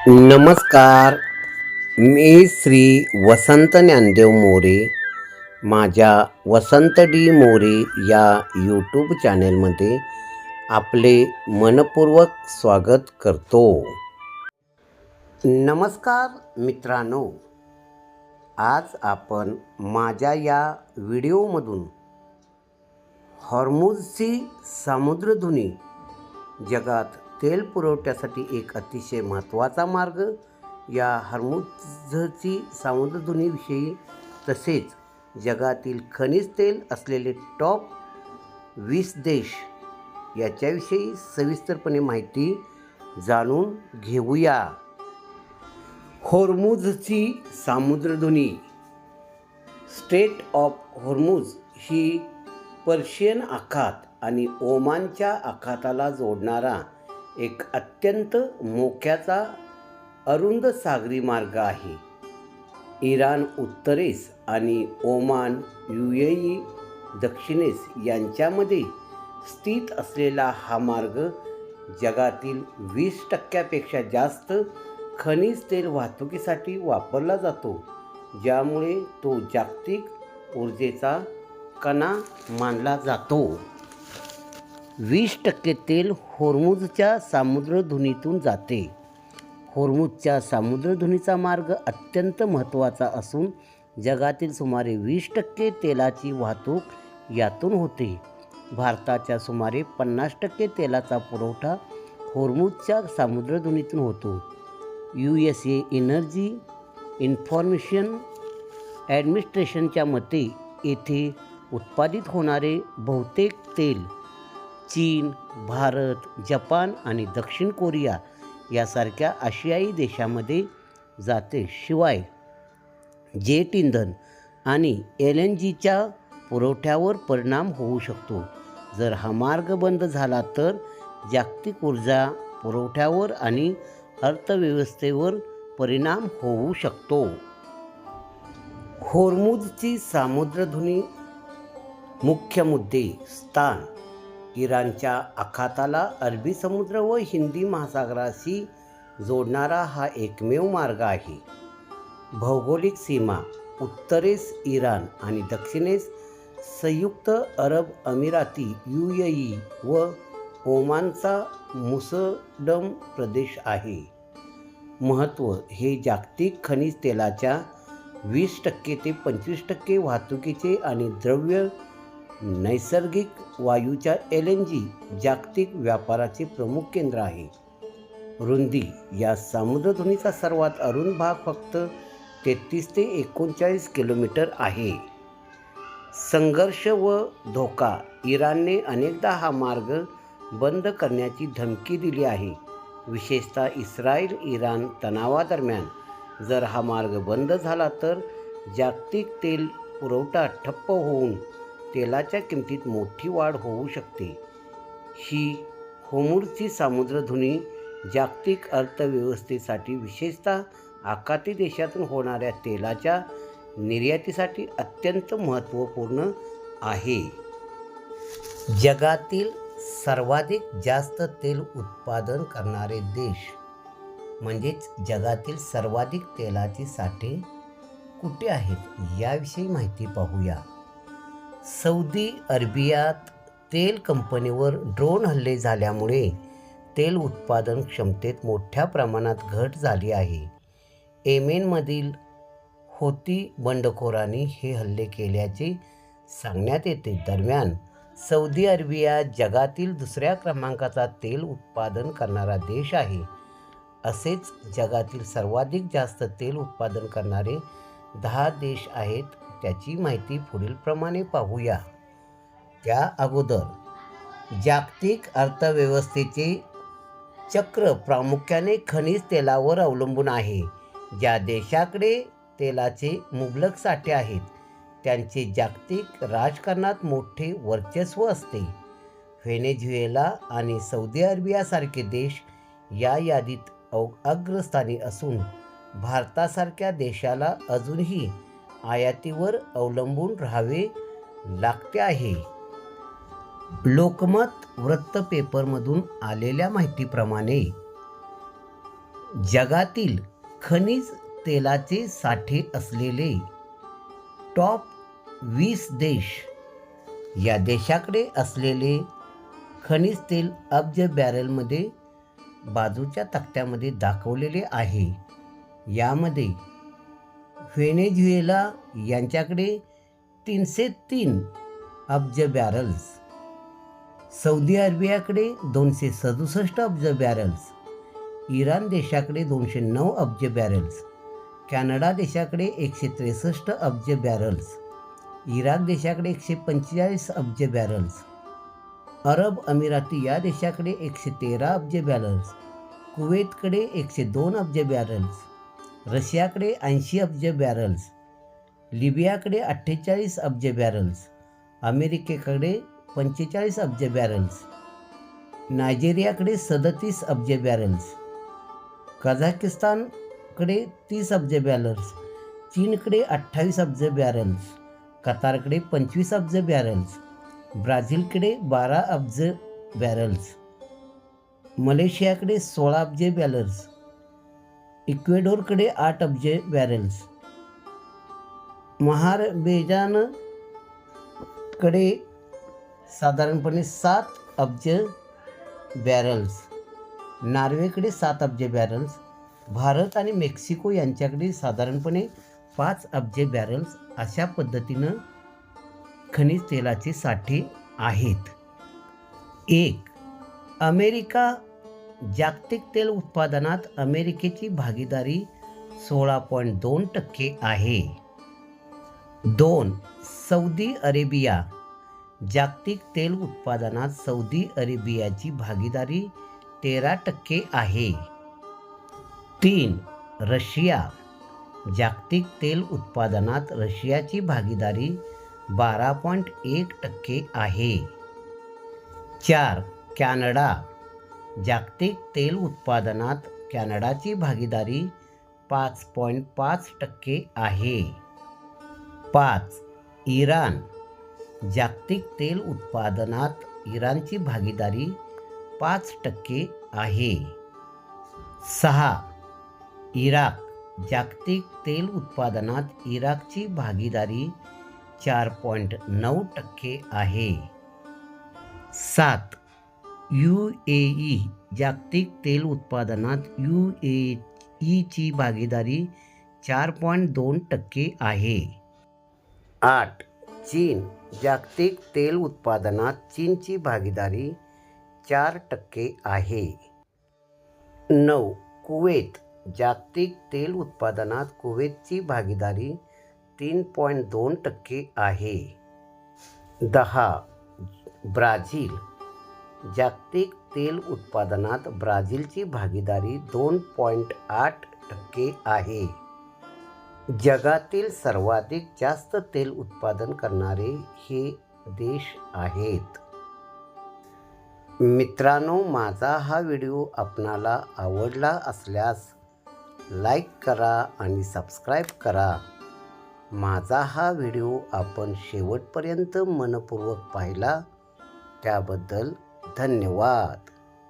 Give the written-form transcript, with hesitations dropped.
नमस्कार. मी श्री वसंत ज्ञानदेव मोरे. माझ्या वसंत डी मोरे या यूट्यूब चॅनेलमध्ये आपले मनपूर्वक स्वागत करतो. नमस्कार मित्रांनो, आज आपण माझ्या या व्हिडिओमधून हॉर्मुझची सामुद्रधुनी, जगात तेल पुरवठ्यासाठी एक अतिशय महत्त्वाचा मार्ग, या हॉर्मुझची सामुद्रधुनीविषयी तसेच जगातील खनिज तेल असलेले टॉप 20 देश याच्याविषयी सविस्तरपणे माहिती जाणून घेऊया. हॉर्मुझची सामुद्रधुनी. स्ट्रेट ऑफ हॉर्मुझ ही पर्शियन आखात आणि ओमानच्या आखाताला जोडणारा एक अत्यंत मोक्याचा अरुंद सागरी मार्ग आहे. इराण उत्तरेस आणि ओमान UAE दक्षिणेस यांच्यामध्ये स्थित असलेला हा मार्ग जगातील 20% जास्त खनिज तेल वाहतुकीसाठी वापरला जातो, ज्यामुळे तो जागतिक ऊर्जेचा कणा मानला जातो. 20% तेल हॉर्मुझच्या सामुद्रधुनीतून जाते. हॉर्मुझच्या सामुद्रधुनीचा मार्ग अत्यंत महत्त्वाचा असून जगातील सुमारे 20% तेलाची वाहतूक यातून होते. भारताच्या सुमारे 50% तेलाचा पुरवठा हॉर्मुझच्या सामुद्रधुनीतून होतो. USA एनर्जी इन्फॉर्मेशन ॲडमिनिस्ट्रेशनच्या मते येथे उत्पादित होणारे बहुतेक तेल चीन, भारत, जपान आणि दक्षिण कोरिया यासारख्या आशियाई देशांमध्ये जाते. शिवाय जेट इंधन आणि LNGच्या पुरवठ्यावर परिणाम होऊ शकतो. जर हा मार्ग बंद झाला तर जागतिक ऊर्जा पुरवठ्यावर आणि अर्थव्यवस्थेवर परिणाम होऊ शकतो. हॉर्मुझची सामुद्रधुनी मुख्य मुद्दे. स्थान. इराणच्या आखाताला अरबी समुद्र व हिंदी महासागराशी जोडणारा हा एकमेव मार्ग आहे. भौगोलिक सीमा. उत्तरेस इराण आणि दक्षिणेस संयुक्त अरब अमिराती UAE व ओमानचा मुसळ्ळम प्रदेश आहे. महत्त्व. हे जागतिक खनिज तेलाच्या 20% ते 25% वाहतुकीचे आणि द्रव्य नैसर्गिक वायूच्या LNG जागतिक व्यापाराचे प्रमुख केंद्र आहे. रुंदी. या सामुद्रधुनीचा सर्वात अरुंद भाग फक्त 33 ते 39 किलोमीटर आहे. संघर्ष व धोका. इराणने अनेकदा हा मार्ग बंद करण्याची धमकी दिली आहे, विशेषतः इस्रायल-इराण तणावादरम्यान. जर हा मार्ग बंद झाला तर जागतिक तेल पुरवठा ठप्प होऊन तेलाच्या किमतीत मोठी वाढ होऊ शकते. ही हॉर्मुझची सामुद्रधुनी जागतिक अर्थव्यवस्थेसाठी, विशेषतः आखाती देशातून होणाऱ्या तेलाच्या निर्यातीसाठी अत्यंत महत्त्वपूर्ण आहे. जगातील सर्वाधिक जास्त तेल उत्पादन करणारे देश, म्हणजेच जगातील सर्वाधिक तेलाचे साठे कुठे आहेत याविषयी माहिती पाहूया. सौदी अरेबियात तेल कंपनीवर ड्रोन हल्ले झाल्यामुळे तेल उत्पादन क्षमतेत मोठ्या प्रमाणात घट झाली आहे. येमेनमधील हौती बंडखोरांनी हे हल्ले केल्याचे सांगण्यात येते. दरम्यान सौदी अरेबिया जगातील 2ऱ्या क्रमांकाचा तेल उत्पादन करणारा देश आहे. असेच जगातील सर्वाधिक जास्त तेल उत्पादन करणारे 10 देश आहेत. त्याची माहिती पुढीलप्रमाणे पाहूया. त्या अगोदर जागतिक अर्थव्यवस्थेचे चक्र प्रामुख्याने खनिज तेलावर अवलंबून आहे. ज्या देशाकडे तेलाचे मुबलक साठे आहेत त्यांचे जागतिक राजकारणात मोठे वर्चस्व असते. व्हेनेझुएला आणि सौदी अरेबियासारखे देश या यादीत अग्रस्थानी असून भारतासारख्या देशाला अजूनही आयातीवर अवलंबून राहावे लागते आहे. लोकमत वृत्तपेपरमधून आलेल्या माहितीप्रमाणे जगातील खनिज तेलाचे साठे असलेले टॉप 20 देश. या देशाकडे असलेले खनिज तेल अब्ज बॅरलमध्ये बाजूच्या तक्त्यामध्ये दाखवलेले आहे. यामध्ये व्हेनेझुएला यांच्याकडे 303 अब्ज बॅरल्स, सौदी अरेबियाकडे 267 अब्ज बॅरल्स, इराण देशाकडे 209 अब्ज बॅरल्स, कॅनडा देशाकडे 163 अब्ज बॅरल्स, इराक देशाकडे 145 अब्ज बॅरल्स, अरब अमिराती या देशाकडे 113 अब्ज बॅरल्स, कुवेतकडे 102 अब्ज बॅरल्स, रशियाकडे 80 अब्ज बॅरल्स, लिबियाकडे 48 अब्ज बॅरल्स, अमेरिकेकडे 45 अब्ज बॅरल्स, नायजेरियाकडे 37 अब्ज बॅरल्स, कझाकिस्तानकडे 30 अब्ज बॅरल्स, चीनकडे 28 अब्ज बॅरल्स, कतारकडे 25 अब्ज बॅरल्स, ब्राझीलकडे 12 अब्ज बॅरल्स, मलेशियाकडे 16 अब्ज बॅरल्स, इक्वेडोरकडे 8 अब्ज बॅरल्स, महारबेजानकडे साधारणपणे 7 अब्ज बॅरल्स, नॉर्वेकडे 7 अब्ज बॅरल्स, भारत आणि मेक्सिको यांच्याकडे साधारणपणे 5 अब्ज बॅरल्स अशा पद्धतीनं खनिज तेलाचे साठे आहेत. 1. अमेरिका. जागतिक तेल उत्पादनात अमेरिकेची भागीदारी 16.2% आहे. 2. Saudi Arabia. जागतिक तेल उत्पादनात सौदी अरेबियाची भागीदारी 13% आहे. 3. रशिया. जागतिक तेल उत्पादनात रशियाची भागीदारी 12.1% आहे. 4. कॅनडा. जागतिक तेल उत्पादनात कॅनडाची भागीदारी 5.5% आहे. 5. इराण. जागतिक तेल उत्पादनात इराणची भागीदारी 5% आहे. 6. इराक. जागतिक तेल उत्पादनात इराकची भागीदारी 4.9% आहे. 7. UAE. जागतिक तेल उत्पादनात UAEची भागीदारी 4.2% आहे. 8. चीन. जागतिक तेल उत्पादनात चीनची भागीदारी 4% आहे. 9. कुवेत. जागतिक तेल उत्पादनात कुवेतची भागीदारी 3.2% आहे. 10. ब्राझील. जागतिक तेल उत्पादनात ब्राझीलची भागीदारी 2.8% आहे. जगातील सर्वाधिक जास्त तेल उत्पादन करणारे हे देश आहेत. मित्रांनो, माझा हा व्हिडिओ आपणाला आवडला असल्यास लाईक करा आणि सबस्क्राईब करा. माझा हा व्हिडिओ आपण शेवटपर्यंत मनपूर्वक पाहिला त्याबद्दल धन्यवाद.